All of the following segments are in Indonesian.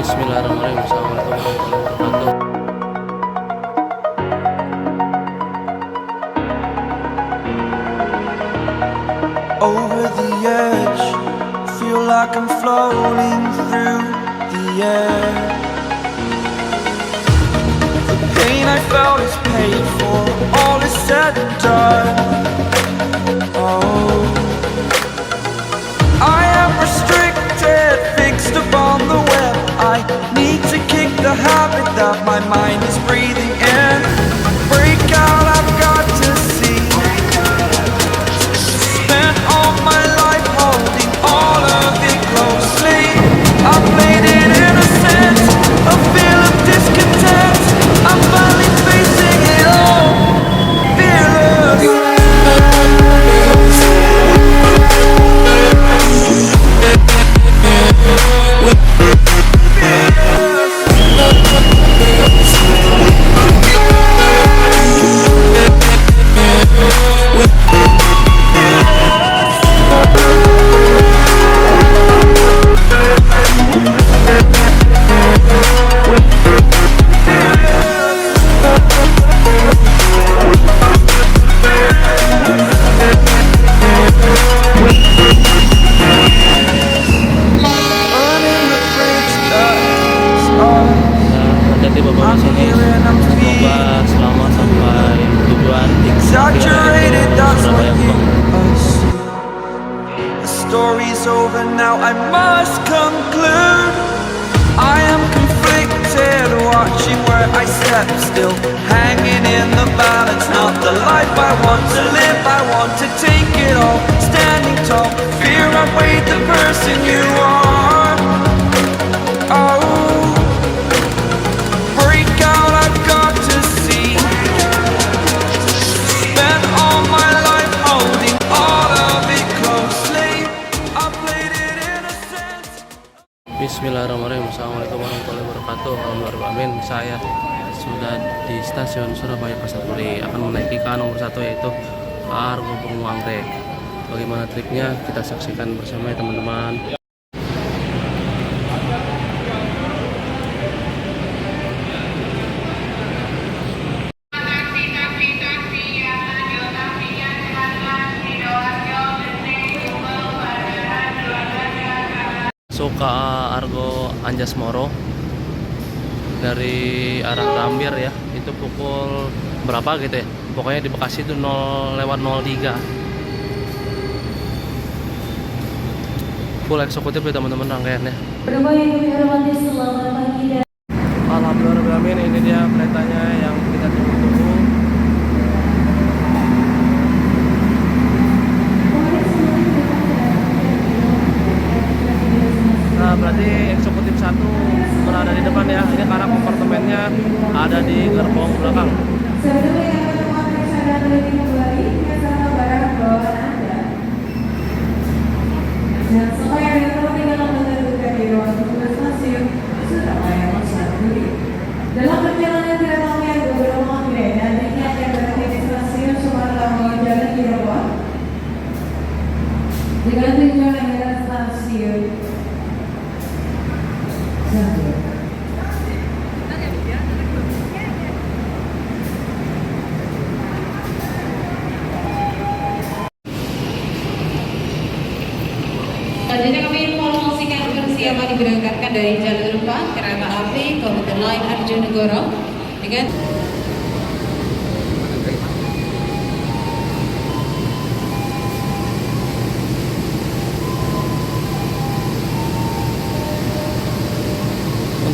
Bismillahirrahmanirrahim. Assalamualaikum warahmatullahi wabarakatuh. Over the edge, feel like I'm floating through the air. The pain I felt is paid for, all is said and done. Oh, I am restricted, fixed upon the web. I need to kick the habit that my mind is breathing in. Break out, I've got to see. Spent all my life holding all of it closely. I played it innocent, a feel of discontent. I'm finally facing it all, fearless. Hati-hati bapak di sini. Semoga selamat sampai tujuan di Exaggerated, that's what Surabaya. you assume. The story's over now, I must conclude. I am conflicted, watching where I step still, hanging in the balance. Not the life I want to live, I want to take it all. Standing tall, fear I weighed the person you are. Oh, break out, I've got to see. Spent all my life holding all of it closely. I played it innocent. Bismillahirrahmanirrahim. Assalamualaikum warahmatullahi wabarakatuh. Alhamdulillah, amin. Saya sudah di stasiun Surabaya Pasar Turi, akan menaiki KA nomor 1 yaitu Argo Bromo Anggrek. Bagaimana tripnya kita saksikan bersama ya teman-teman. KA Argo Anjasmoro dari arah Gambir ya, itu pukul berapa gitu ya, pokoknya di Bekasi itu 0:03 full eksekutif ya teman-teman rangkaiannya. Alhamdulillah, ini dia keretanya yang kita tunggu-tunggu. Nah, berarti eksekutif 1 berada di depan ya. Ini karena kompartemennya ada di gerbong belakang. Dalam perjalanan kereta api Argo Bromo Anggrek, nantinya akan berhenti di stasiun Sumarlango Jalan Cirebon dengan tujuan akhir stasiun Gambir. Selanjutnya kami informasikan persiapan diberangkatkan dari jalur 4 kereta api Komuter Line Arjonegoro dengan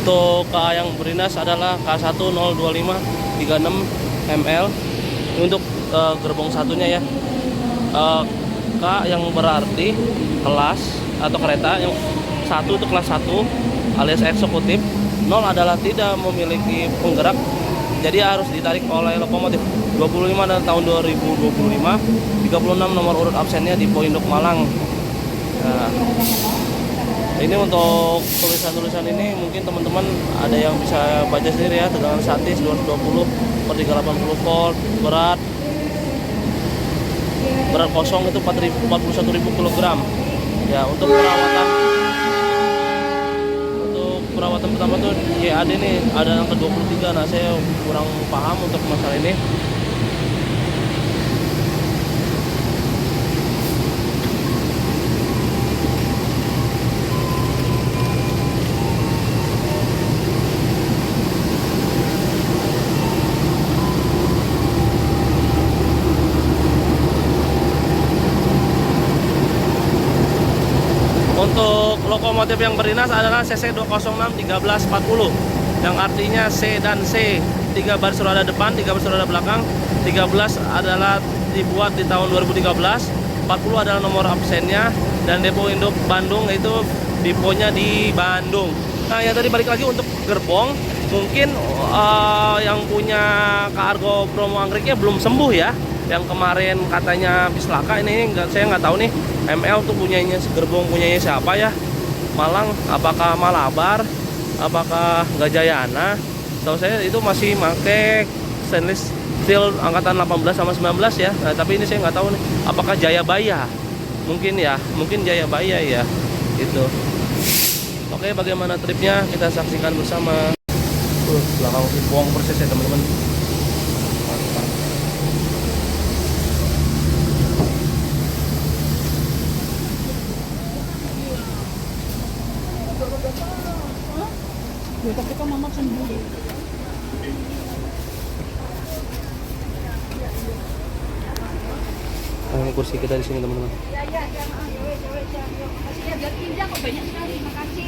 Untuk KA yang berindas adalah K1 025 36 ml. Untuk gerbong satunya ya, K yang berarti kelas atau kereta yang 1 itu kelas 1 alias eksekutif, 0 adalah tidak memiliki penggerak, jadi harus ditarik oleh lokomotif. 25 dan tahun 2025, 36 nomor urut absennya di Poindok Malang. Nah, ini untuk tulisan-tulisan ini mungkin teman-teman ada yang bisa baca sendiri ya. Tegangan statis 220 per 380 volt, berat kosong itu 41.000 kg. Ya, untuk perawatan perawatan pertama tuh YAD nih, ada yang ke-23. Nah, saya kurang paham untuk masalah ini. Untuk lokomotif yang berdinas adalah CC 206 1340, yang artinya C dan C, 3 baris roda depan, 3 baris roda belakang. 13 adalah dibuat di tahun 2013, 40 adalah nomor absennya, dan depo induk Bandung itu deponya di Bandung. Nah, ya tadi balik lagi untuk gerbong, mungkin yang punya Kargo Bromo Anggreknya belum sembuh ya. Yang kemarin katanya habis laka, ini saya nggak tahu nih ML tuh punyanya gerbong punyanya siapa ya. Malang, apakah Malabar, apakah Gajayana? Tahu saya itu masih pakai stainless steel angkatan 18 sama 19 ya. Nah, tapi ini saya nggak tahu nih apakah Jayabaya. Mungkin ya, mungkin Jayabaya ya gitu. Oke, bagaimana tripnya kita saksikan bersama. Belakang buang persis ya teman-teman. Mantap. Tapi kan mama sendiri. Ini kursi kita di sini teman-teman. Ya. Makasih ya, biar pindah kok banyak sekali. Makasih.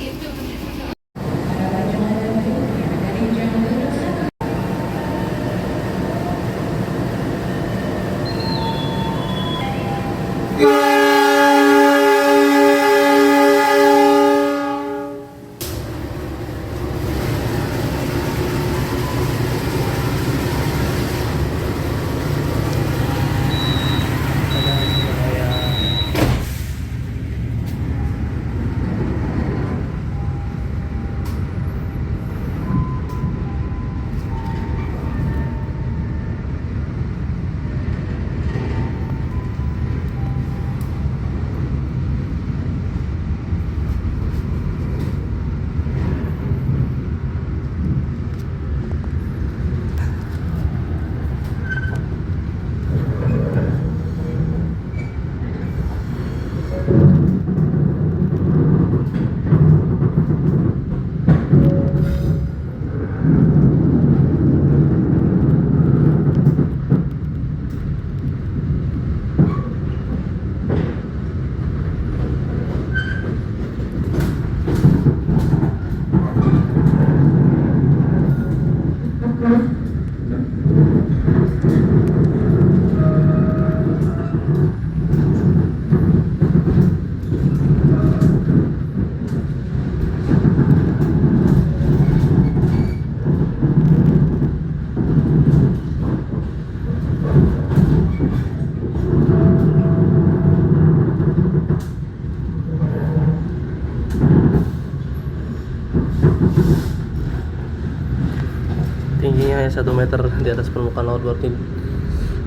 Tingginya hanya 1 meter di atas permukaan laut, berarti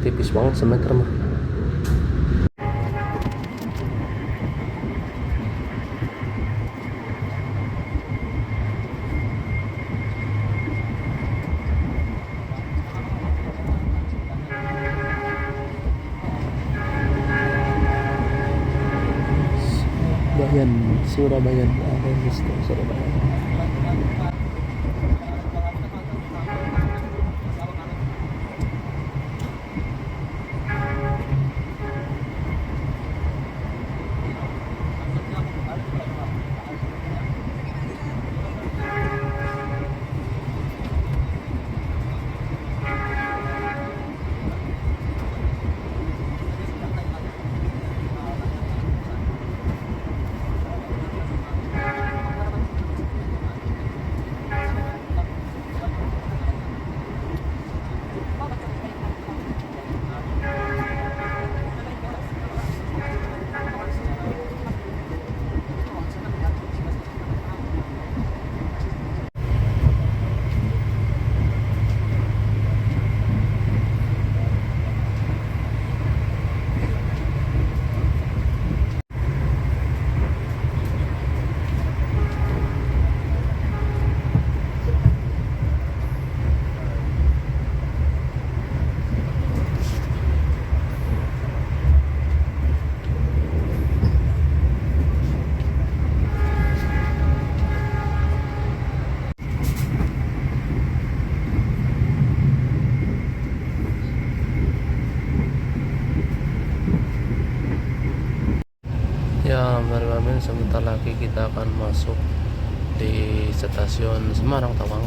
tipis banget, semeter mah. Surabaya, Surabaya. sebentar lagi kita akan masuk di stasiun Semarang Tawang.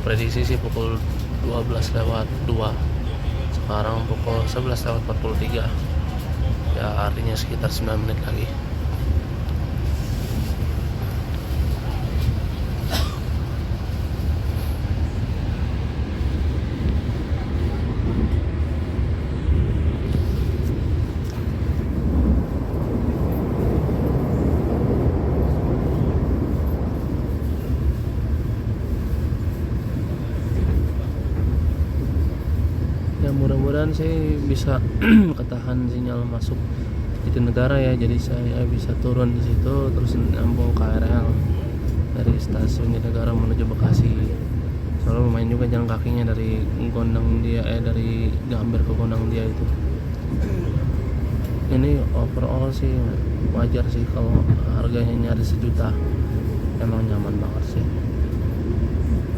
Prediksi sih pukul 12:02. Sekarang pukul 11:43. Ya artinya sekitar 9 menit lagi. Ya mudah-mudahan sih bisa ketahan sinyal masuk Jatinegara ya, jadi saya bisa turun di situ terus nyambung KRL dari stasiun Jatinegara menuju Bekasi. Soalnya lumayan juga jalan kakinya dari Gondang Dia dari Gambir ke Gondang Dia itu. Ini overall sih wajar sih kalau harganya nyari 1 juta, emang nyaman banget sih.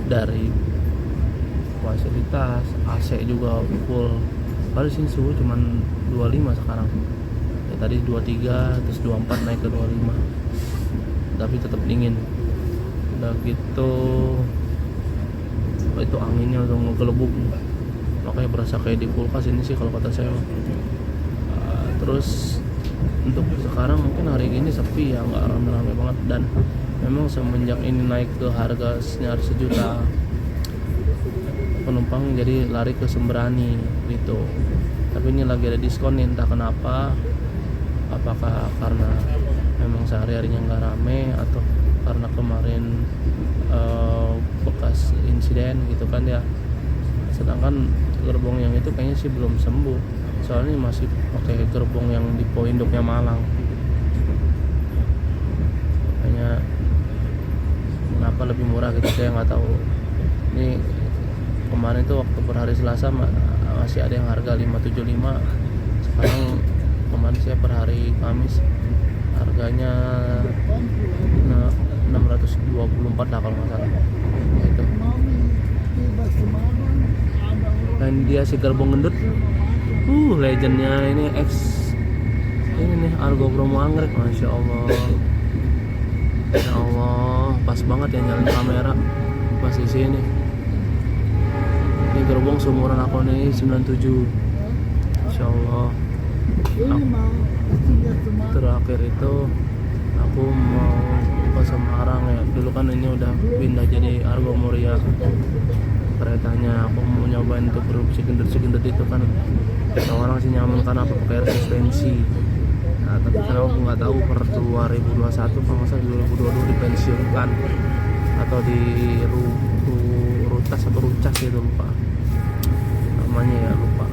Dari fasilitas AC juga full. Paling sini suhu cuman 25 sekarang. Ya tadi 23 terus 24 naik ke 25. Tapi tetap dingin. Udah gitu itu anginnya udah ngegelebuk. Makanya berasa kayak di kulkas ini sih kalau kata saya. Terus untuk sekarang mungkin hari ini sepi ya, nggak rame-rame banget, dan memang semenjak ini naik ke harga nyaris 1 juta, penumpang jadi lari ke Sembrani gitu. Tapi ini lagi ada diskon nih, entah kenapa, apakah karena memang sehari-harinya nggak rame atau karena kemarin bekas insiden gitu kan ya. Sedangkan gerbong yang itu kayaknya sih belum sembuh, soalnya masih pakai gerbong yang di induknya Malang. Makanya kenapa lebih murah gitu saya nggak tahu. Ini kemarin tuh waktu per hari Selasa masih ada yang harga 575. Sekarang kemarin saya per hari Kamis harganya 624 lah kalau nggak salah. Itu. Dan dia si gerbong gendut. Legendnya ini ini nih Argo Bromo Anggrek, Masya Allah. Ya Allah, pas banget ya nyalain kamera pas di sini. Ini gerbong seumuran aku nih 97. Insya Allah. Terakhir itu aku mau ke Semarang ya. Dulu kan ini udah pindah jadi Argo Muria. Keretanya aku mau nyobain untuk produksi gendut itu kan. Orang sih nyaman karena apa, pakai resistensi. Nah, tapi kan aku nggak tahu per 2021 kalau nggak salah 2022 dipensiunkan atau di Rutas atau Rucas gitu, lupa namanya ya, lupa.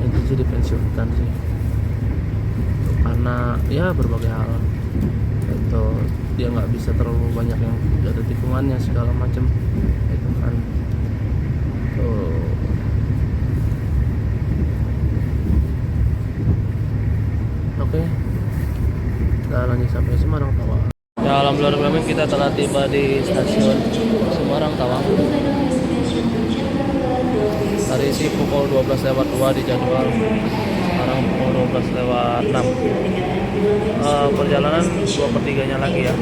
Itu sih dipensiunkan sih karena ya berbagai hal. Itu dia nggak bisa terlalu banyak yang ada tikungannya segala macam itu kan. Oke, kita lanjut sampai Semarang Tawang. Ya alhamdulillah kita telah tiba di stasiun Semarang Tawang. Tadi sih pukul 12:02 di jadwal. Sekarang pukul 12:06. Perjalanan 2/3-nya lagi ya.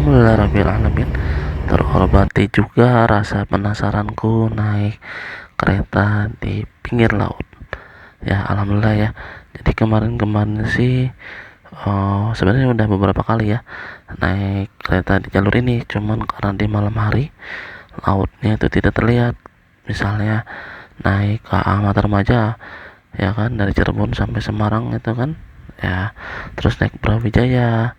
Alhamdulillahirrahmanirrahim. Terobati juga rasa penasaranku naik kereta di pinggir laut. Ya, alhamdulillah ya. Jadi kemarin sih sebenarnya udah beberapa kali ya naik kereta di jalur ini, cuman karena di malam hari lautnya itu tidak terlihat. Misalnya naik KA Matarmaja ya kan, dari Cirebon sampai Semarang itu kan ya, terus naik Brawijaya,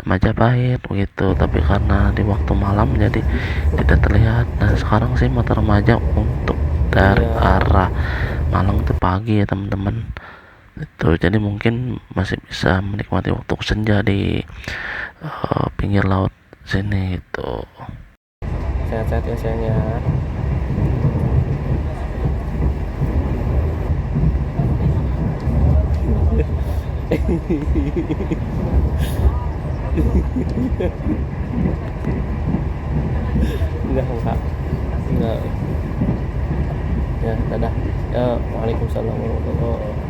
Majapahit begitu, tapi karena di waktu malam jadi tidak terlihat. Dan sekarang sih Matarmaja untuk dari arah Malang itu pagi ya teman-teman, itu jadi mungkin masih bisa menikmati waktu senja di pinggir laut sini itu. Sehat-sehat ya sayangnya. Enggak ya, dadah ya. Waalaikumsalam warahmatullahi wabarakatuh.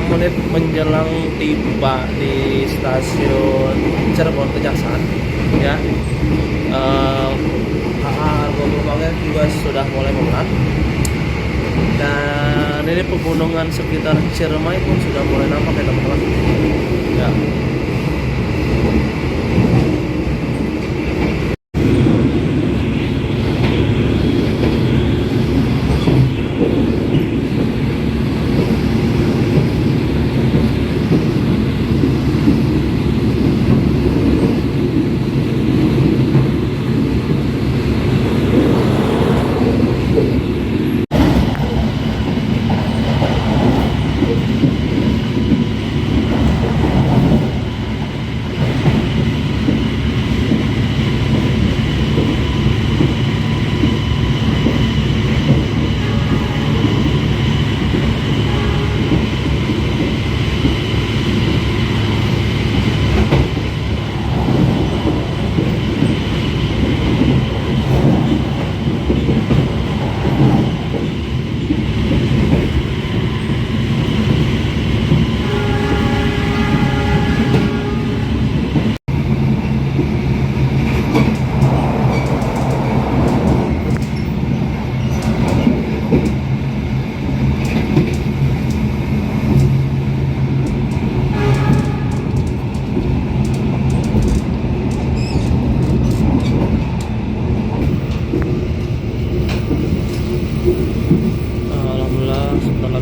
Menit menjelang tiba di stasiun Cirebon Kejaksaan ya, argo gerbangnya juga sudah mulai mengular, dan ini pegunungan sekitar Ciremai pun sudah mulai nampak ya teman-teman ya.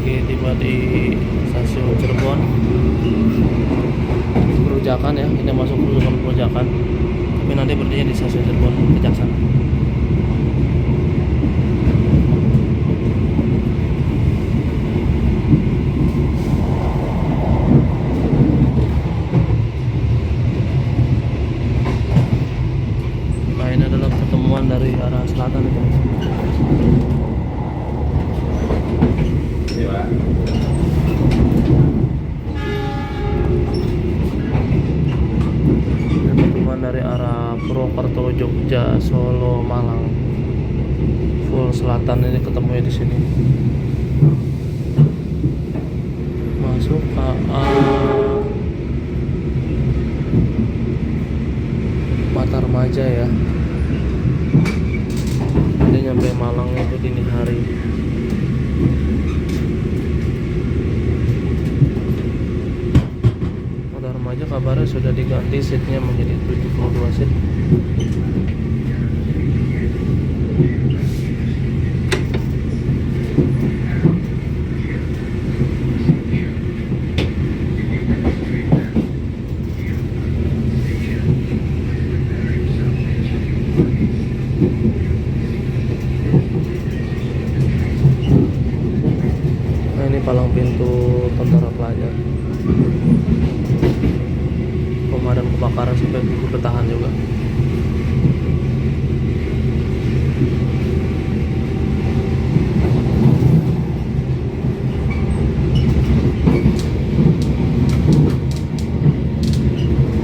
Tiba di stasiun Cirebon Perujakan ya, ini masuk Perujakan, tapi nanti berhentinya di stasiun Cirebon Kejaksaan. Nah, ini adalah pertemuan dari arah selatan itu. Raja, Solo, Malang, full selatan ini ketemunya di sini. Masuk KA Mata Remaja ya. Nanti nyampe Malang itu dini hari. Mata Remaja kabarnya sudah diganti seatnya menjadi 72 seat. Nah, ini palang pintu tentara pelajar. Pemadam kebakaran sampai bertahan juga.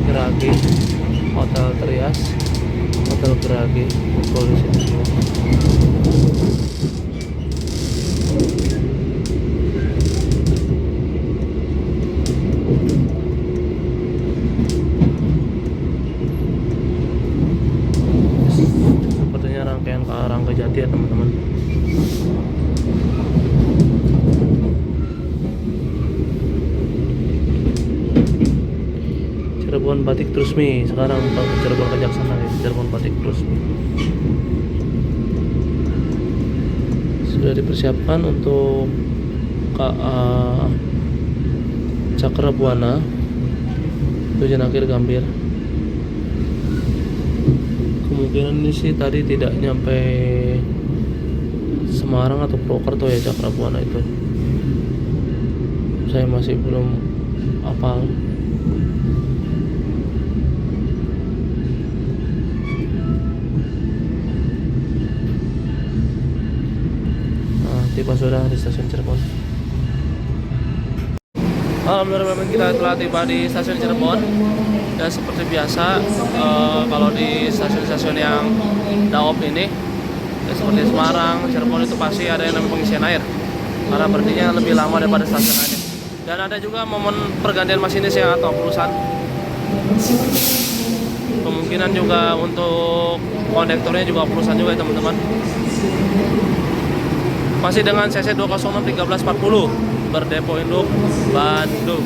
Gerage, Hotel Trias, Hotel Gerage, polisi semua. Sepertinya rangkaian ke arah Kejati ya teman-teman. Cirebon Batik Trusmi, sekarang Cirebon Kejaksana ya, Cirebon Batik Trusmi. Sudah dipersiapkan untuk KA Cakrabuana, tujuan akhir Gambir. Kemungkinan ini sih tadi tidak nyampe Semarang atau Purwokerto ya Cakrabuana itu. Saya masih belum hafal. Nah, tiba sudah di stasiun Cirebon. Alhamdulillah kita telah tiba di stasiun Cirebon. Dan seperti biasa kalau di stasiun-stasiun yang Daop ini ya seperti Semarang, Cirebon itu pasti ada yang namanya pengisian air karena berhentinya lebih lama daripada stasiun lainnya. Dan ada juga momen pergantian masinis ya atau perusahaan. Kemungkinan juga untuk kondektornya juga perusahaan juga ya teman-teman. Masih dengan CC 206 1340 berdepo induk Bandung.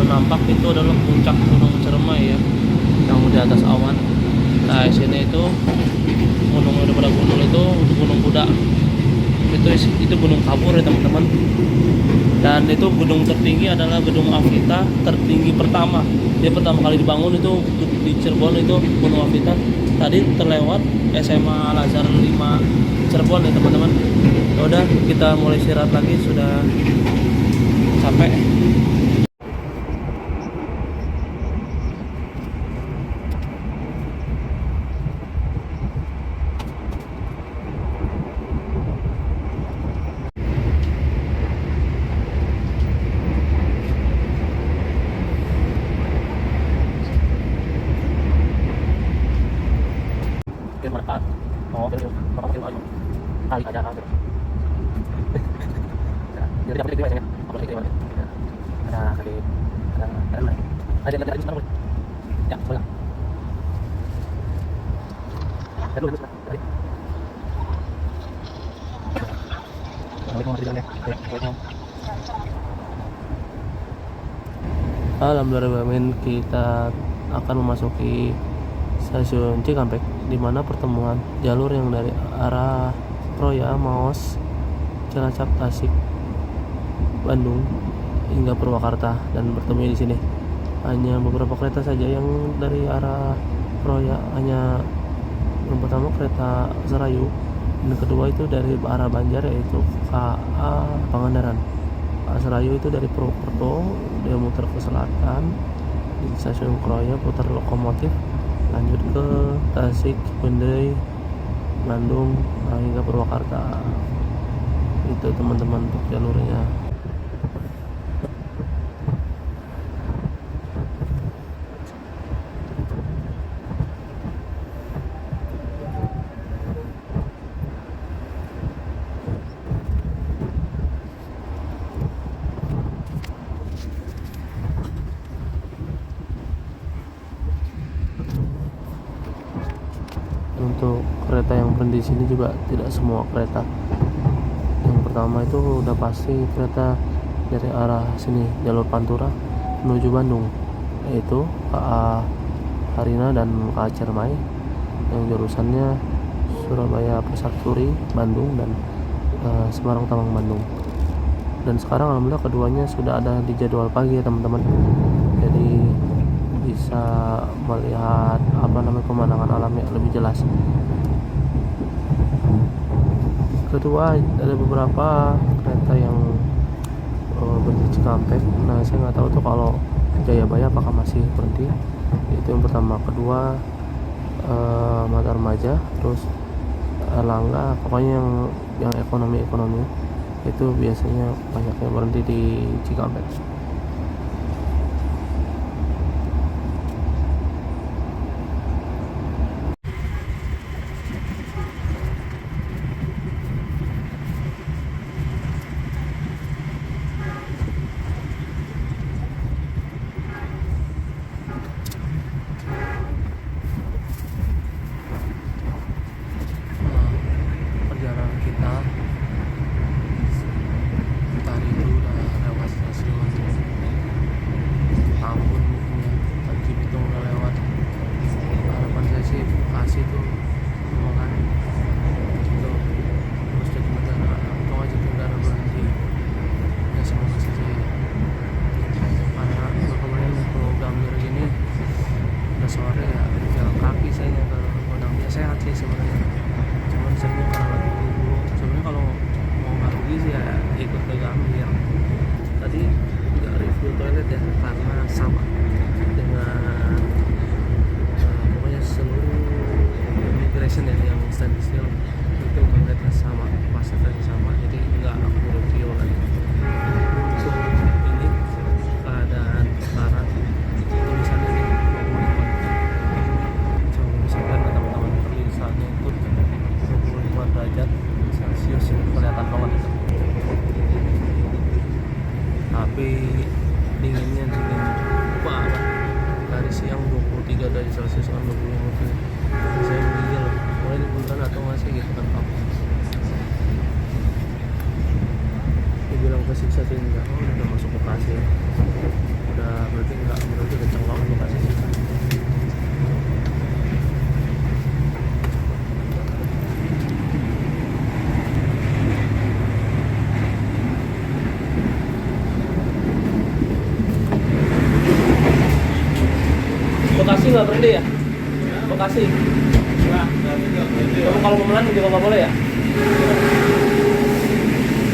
Nampak itu adalah puncak Gunung Ciremai ya, yang di atas awan. Nah, sini itu gunung daripada gunung itu untuk Gunung Kuda. Itu gunung kapur ya teman-teman. Dan itu gunung tertinggi adalah Gedung Avita tertinggi pertama. Dia pertama kali dibangun itu di Cirebon itu Gunung Avita. Tadi terlewat SMA Al Azhar 5 Cirebon ya teman-teman. Udah kita mulai istirahat lagi, sudah capek. Ada putih biasanya. Apa lagi ada? Ada kali. Ada mana? Ada sekarang boleh. Ya, boleh. Ada dulu sekarang. Tadi. Assalamualaikum warahmatullahi wabarakatuh. Alhamdulillah, kita akan memasuki stasiun Cikampek, di mana pertemuan jalur yang dari arah Proya, Maos, Cilacap, Tasik, Bandung hingga Purwakarta dan bertemu di sini. Hanya beberapa kereta saja yang dari arah Proya, hanya yang pertama kereta Serayu, dan kedua itu dari arah Banjar yaitu KA Pangandaran. Serayu itu dari Purwokerto, dia muter ke selatan di stasiun Kroya, putar lokomotif lanjut ke Tasik, Bendei, Bandung, hingga Purwakarta. Itu teman-teman untuk jalurnya. Untuk kereta yang berhenti di sini juga tidak semua kereta. Yang pertama itu udah pasti kereta dari arah sini jalur Pantura menuju Bandung, yaitu KA Harina dan KA Cermai yang jurusannya Surabaya Pasar Turi Bandung dan Semarang Tamang Bandung. Dan sekarang alhamdulillah keduanya sudah ada di jadwal pagi ya teman-teman. Jadi bisa melihat pemandangan alam yang lebih jelas. Kedua, ada beberapa kereta yang berhenti Cikampek. Nah, saya nggak tahu tuh kalau Jayabaya apakah masih berhenti. Itu yang pertama. Kedua, Mata Remaja, terus Erlangga, pokoknya yang ekonomi itu biasanya banyaknya berhenti di Cikampek. Perjalanan kita tadi itu udah lewat stasiun Tambun, Panji Bitung udah lewat. Harapan saya sih Bekasi tuh kan itu terus jadi negara atau aja negara berhenti ya, semoga saja ya. Karena kemarin kalau Gambir gini udah sore ya jalan kaki saya ke Gondangdia sehat sih sebenarnya, cuman seringnya karena lagi buru-buru. Sebenarnya kalau mau nggak rugi sih ya ikut ke Gambir. Tadi nggak review toilet ya karena sama dengan pokoknya seluruh immigration ya yang stainless steel itu toiletnya sama, fasilitasnya sama, jadi nggak aku review lagi. Untuk ini keadaan sekarang tulisannya nih 25, coba misalkan teman-teman tulisannya itu 25 derajat Celcius, kelihatan banget itu. Tapi dinginnya dingin banget. Dari siang 23 derajat Celcius kan 25 itu saya menggigil, mulai liburan atau masih gitu kan kamu. Dibilang kesiksa sih enggak, udah masuk Bekasi ya. Udah berarti kenceng banget Bekasi sih. Bekasi nggak berhenti ya? Bekasi? Kamu kalau mau melan juga nggak boleh ya?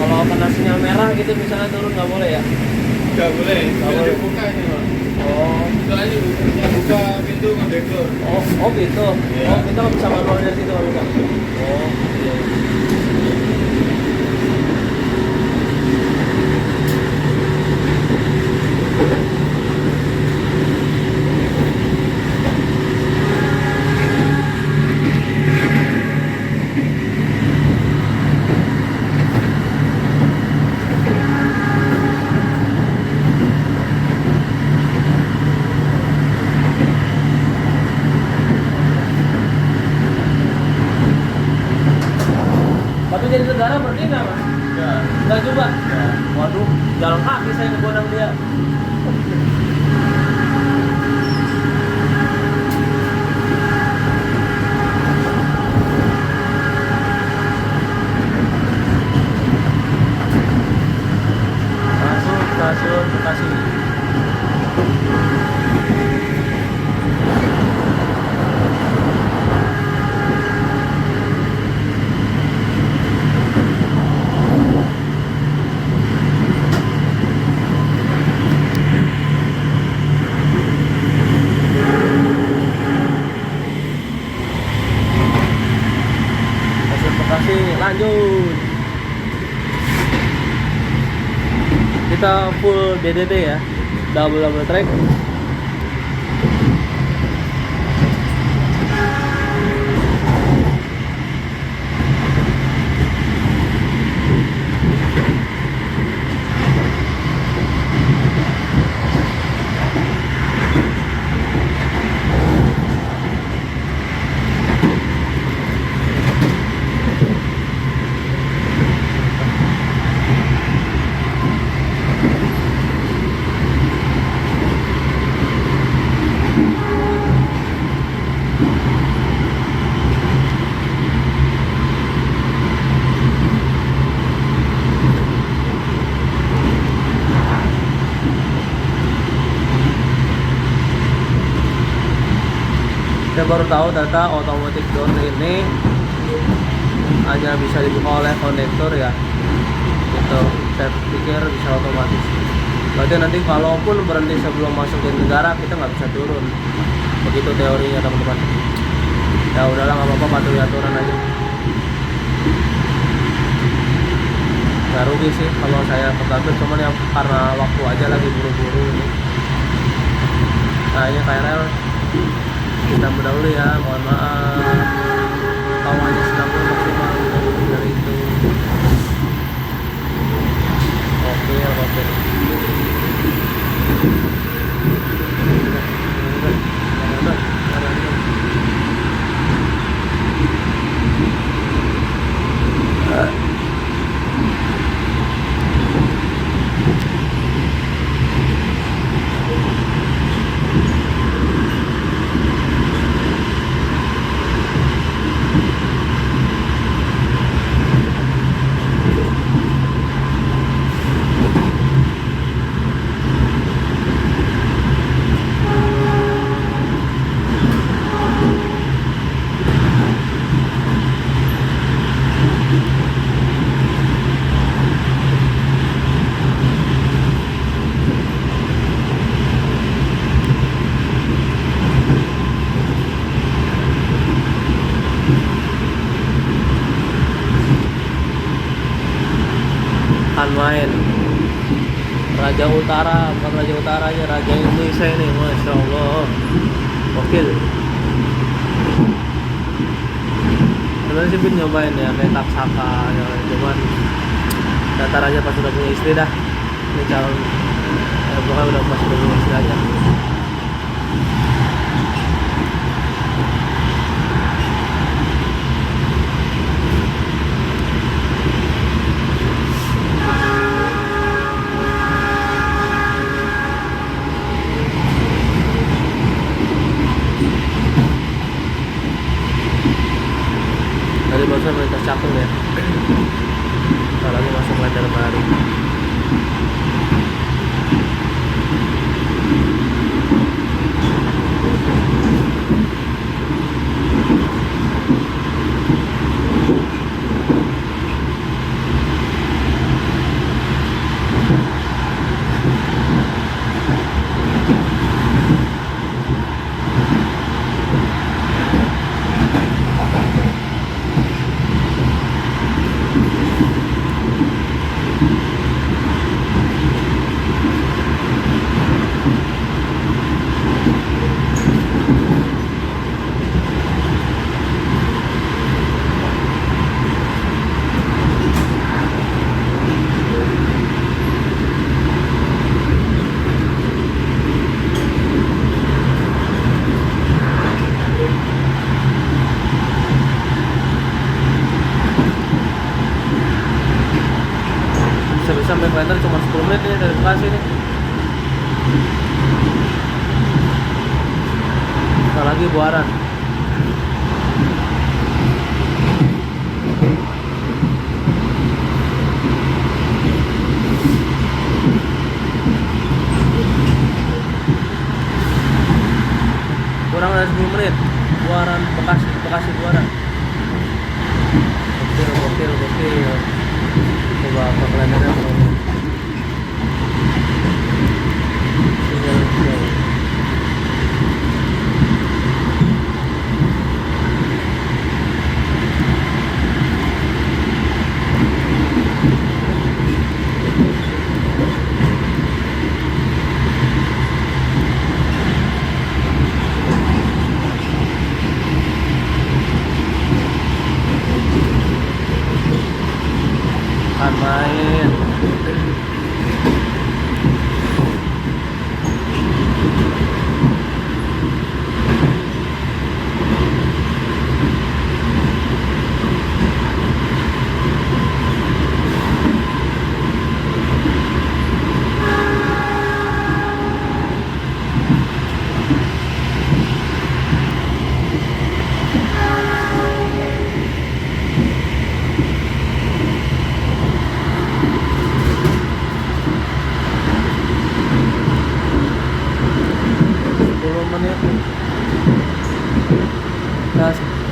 Kalau kena sinyal merah gitu misalnya turun nggak boleh ya? Nggak boleh, Nggak boleh. dibuka ini Pak. Oh, Soalnya buka pintu kondektor. oh gitu. Iya. Oh, kita nggak bisa manual dari situ nggak bisa. Oh, iya. nggak mas? Enggak. Nggak juga? Ya. Waduh, jalan kaki saya ke Bonang dia. Masuk stasiun Bekasi. Stasiun Bekasi lanjut. Kita full DDT ya, double track. Saya baru tahu ternyata automatic door ini hanya bisa dibuka oleh kondektor ya. Gitu. Saya pikir bisa otomatis. Berarti nanti kalaupun berhenti sebelum masuk ke negara kita nggak bisa turun. Begitu teorinya teman-teman. Ya udahlah nggak apa-apa, patuhi aturan aja. Nggak rugi sih kalau saya ketabrak, cuman ya karena waktu aja lagi buru-buru ini. Nah ini KRL. Kita mendahulu ya, mohon maaf. Kawannya sedang maksimal dari itu. Oke. Main Raja Utara, bukan Raja Utaranya, Raja Indonesia ini, Masya Allah, gokil. Sebenarnya sih pun nyobain ya kayak taksaka ya, cuman datar aja pas udah punya istri dah. Ini calon pokoknya udah pas udah punya istri aja. Tadi barusan melintas Cakung ya. Kalau lagi masuk Bandar Baru. Klender cuma 10 menit ini dari Bekasi nih. Kita lagi Buaran. Kurang dari 10 menit. Buaran Bekasi Buaran. Gokil. Coba apa Klendernya kalau akan main.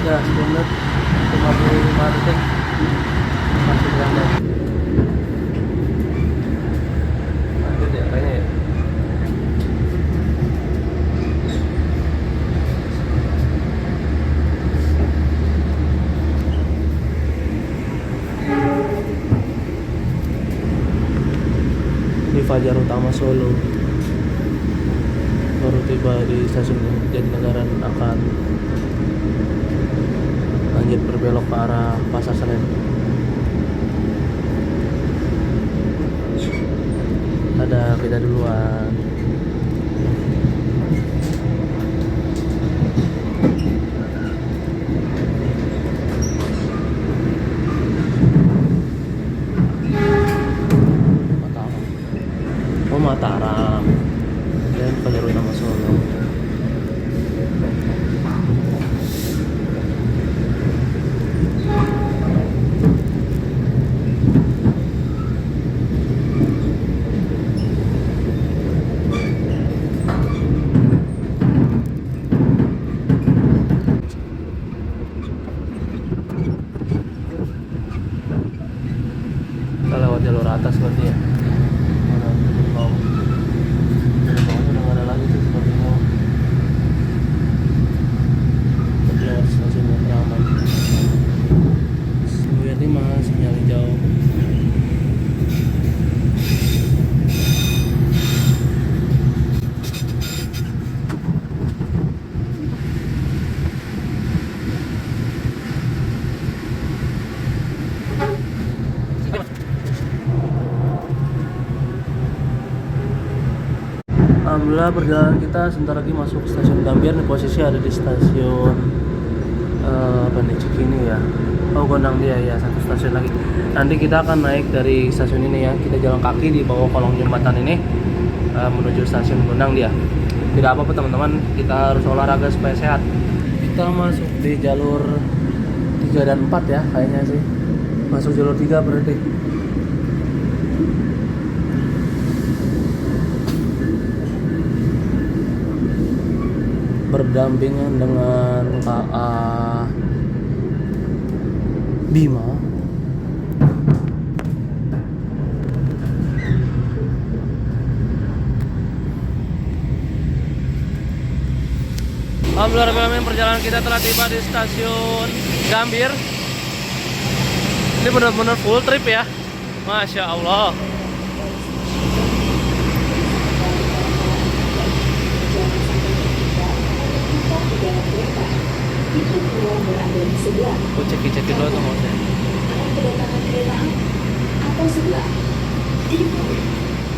Gas 10 menit 55 detik masih Klender. Lanjut ya kayaknya ya. Di Fajar Utama Solo. Baru tiba di stasiun Jatinegara akan lanjut berbelok ke arah Pasar Senen. Ada kita duluan. Mataram. Oh Mataram. Dan Fajar Utama Solo. Kita lewat jalur atas berarti ya. Mana gerbang? Gerbangnya udah nggak ada lagi sih sepertinya. Kita lewat stasiun Matraman. 9.5 sinyal hijau. Alhamdulillah perjalanan kita sebentar lagi masuk stasiun Gambir. Nih posisi ada di stasiun apa nih Cikini ya. Oh Gondang Dia ya, satu stasiun lagi. Nanti kita akan naik dari stasiun ini ya. Kita jalan kaki di bawah kolong jembatan ini menuju stasiun Gondang Dia. Tidak apa-apa teman-teman, kita harus olahraga supaya sehat. Kita masuk di jalur 3 dan 4 ya kayaknya sih. Masuk jalur 3 berarti. Berdampingan dengan KA Bima. Alhamdulillah perjalanan kita telah tiba di stasiun Gambir. Ini benar-benar full trip ya. Masya Allah. Aku cek dulu tuh maksudnya.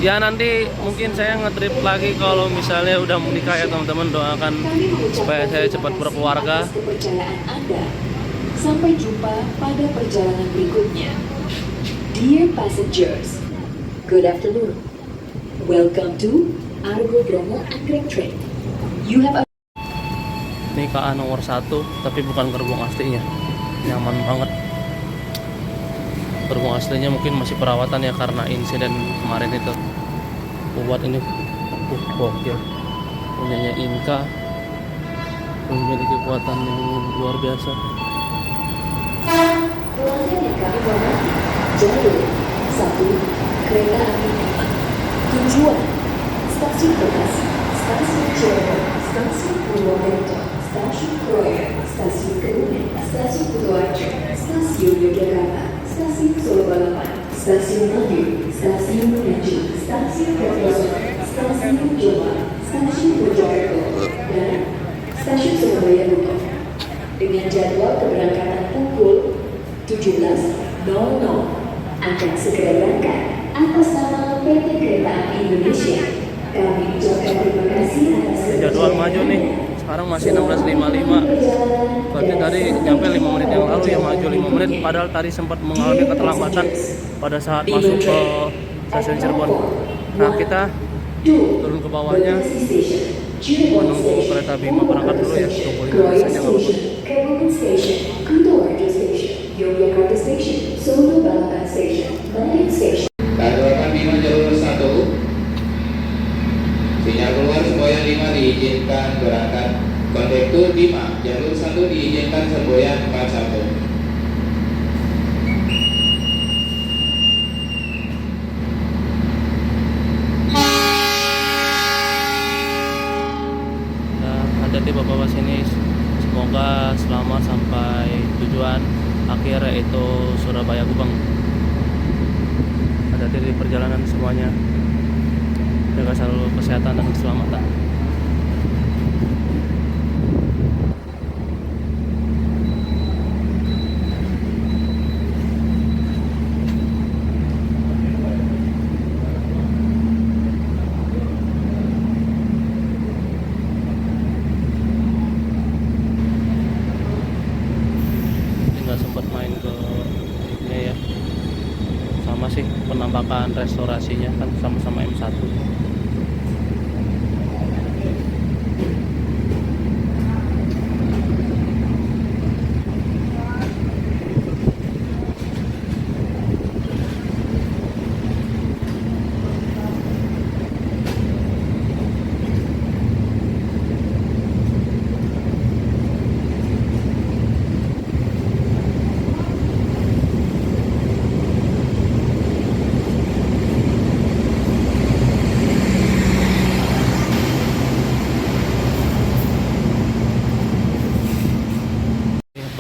Ya nanti mungkin saya nge-trip lagi kalau misalnya udah menikah ya teman-teman. Doakan supaya saya cepat berkeluarga. Sampai jumpa pada perjalanan berikutnya. Dear passengers, Good afternoon. Welcome to Argo Bromo Anggrek Train. You have a Ini KA nomor 1, tapi bukan gerbong aslinya. Nyaman banget. Gerbong aslinya mungkin masih perawatan ya karena insiden kemarin itu. Buat ini gokil. Punyanya Inka, memiliki kekuatan yang luar biasa. pelanggan yang kami hormati. Jalur 1 kereta api Bima. Tujuan Stasiun Bekasi, Stasiun Cirebon, Stasiun Purwokerto, Stasiun Kroya, Stasiun Kebumen, Stasiun Kutoarjo, Stasiun Yogyakarta, Stasiun Solo Balapan, Stasiun Madiun, Stasiun Medanjung, Stasiun Kertosono, Stasiun Jombang, Stasiun Mojokerto, dan Stasiun Surabaya Rungkut. Dengan jadwal keberangkatan pukul 17.00 akan segera berangkat atas nama PT Kereta Api Indonesia. Kami ucapkan terima kasih atas Jadwal maju nih. Sekarang masih 16.55. Berarti tadi nyampe 5 menit yang lalu ya, maju 5 menit. Padahal tadi sempat mengalami keterlambatan pada saat masuk ke stasiun Cirebon. Nah, kita turun ke bawahnya menunggu kereta Bima berangkat dulu ya. Tunggu 5 menit saja nggak apa-apa. Kebumen Station, Kutoarjo Station, Yogyakarta Station, Solo Balapan Station, Madiun Station. Tanggapan Bima jalur 1. Sinyal keluar semboyan 5 diizinkan berangkat. Kondektur Bima jalur 1 diizinkan semboyan 41. Hati-hati bapak-bapak sini, semoga selamat sampai tujuan akhir yaitu Surabaya Gubeng. Hati-hati di perjalanan semuanya, jaga selalu kesehatan dan keselamatan. Nggak sempat main ke ini ya, sama sih penampakan restorasinya kan sama-sama M1.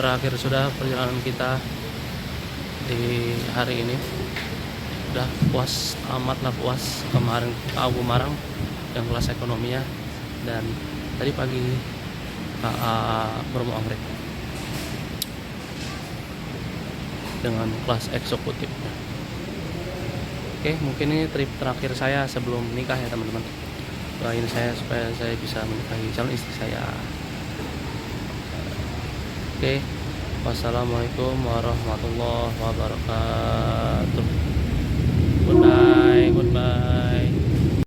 Berakhir sudah perjalanan kita di hari ini. Udah puas, amat lah puas. Kemarin ke Marang yang kelas ekonominya, dan tadi pagi KA Bromo Anggrek dengan kelas eksekutifnya. Oke, mungkin ini trip terakhir saya sebelum menikah ya teman-teman. Doain saya supaya saya bisa menikahi calon istri saya. Oke, wassalamualaikum warahmatullahi wabarakatuh. Goodbye.